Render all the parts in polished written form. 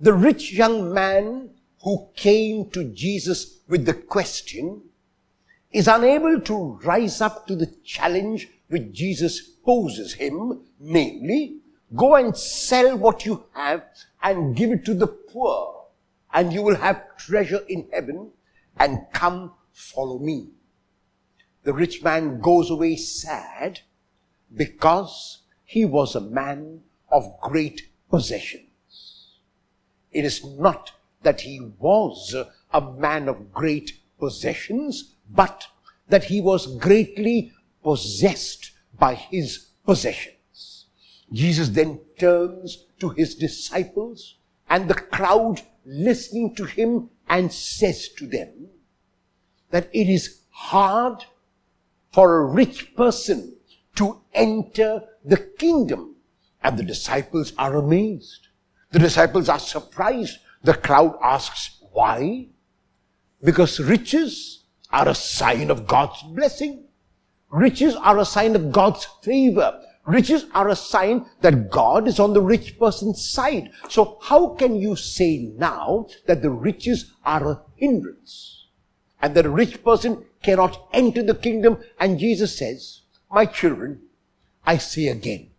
the rich young man who came to Jesus with the question is unable to rise up to the challenge which Jesus poses him, namely, go and sell what you have and give it to the poor, and you will have treasure in heaven, and come follow me. The rich man goes away sad because he was a man of great possessions. It is not that he was a man of great possessions, but that he was greatly possessed by his possessions. Jesus then turns to his disciples and the crowd listening to him and says to them that it is hard for a rich person to enter the kingdom. And the disciples are amazed. The disciples are surprised. The crowd asks, why? Because riches are a sign of God's blessing. Riches are a sign of God's favor. Riches are a sign that God is on the rich person's side. So how can you say now that the riches are a hindrance and that a rich person cannot enter the kingdom? And Jesus says, my children, I say again,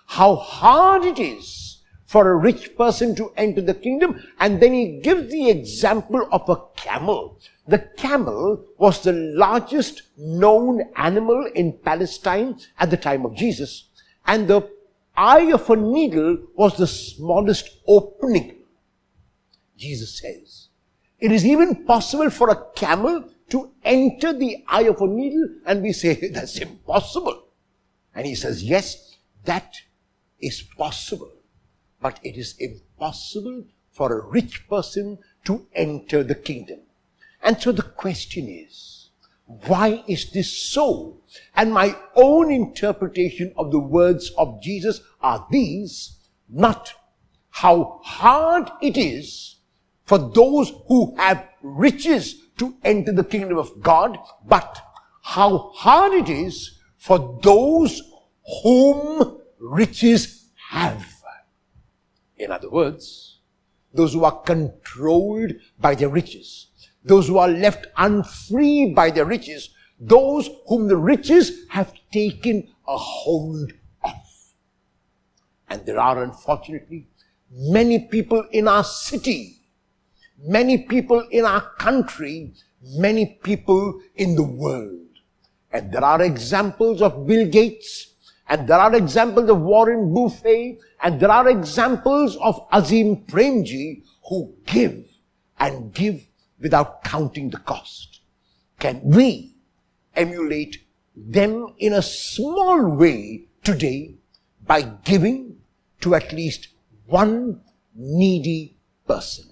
how hard it is for a rich person to enter the kingdom. And then he gives the example of a camel. The camel was the largest known animal in Palestine at the time of Jesus. And the eye of a needle was the smallest opening. Jesus says, it is even possible for a camel to enter the eye of a needle, and we say, that's impossible. And he says, yes, that is possible. But it is impossible for a rich person to enter the kingdom. And so the question is, why is this so? And my own interpretation of the words of Jesus are these, not how hard it is for those who have riches to enter the kingdom of God, but how hard it is for those whom riches have. In other words, those who are controlled by their riches, those who are left unfree by their riches, those whom the riches have taken a hold of. And there are, unfortunately, many people in our city, many people in our country, many people in the world. And there are examples of Bill Gates, and there are examples of Warren Buffett, and there are examples of Azim Premji who give and give without counting the cost. Can we emulate them in a small way today by giving to at least one needy person?